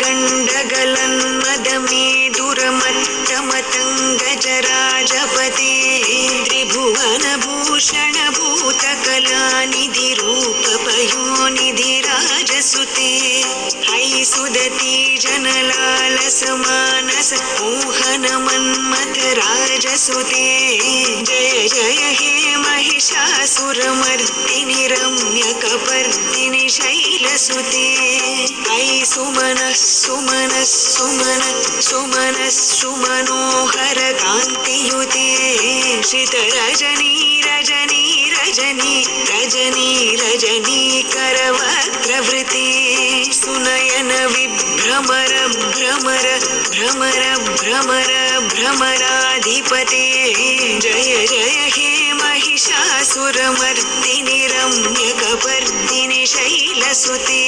गण्डगलन्मदमेदुरमत्तमतङ्गजराजपते त्रिभुवनभूषणभूतकलानिधिरूपपयोनिधिराजसुते हैसुदती जनलालसमानस मोहनमन्मथराजसुते जय जय हे महिषासुरमर्दिनि रम्यकपर्दिनि शैलसुते ऐ सुमनः सुमनः सुमनः सुमनः सुमनोहर कान्तियुते श्रितरजनी रजनी रजनी रजनी रजनी करवक्त्रवृते सुनयन विभ्रमर भ्रमर भ्रमर भ्रमर भ्रमराधिपते जय जय हे महिषासुरमर्दिनि रम्यकपर्दिनि शैलसुते।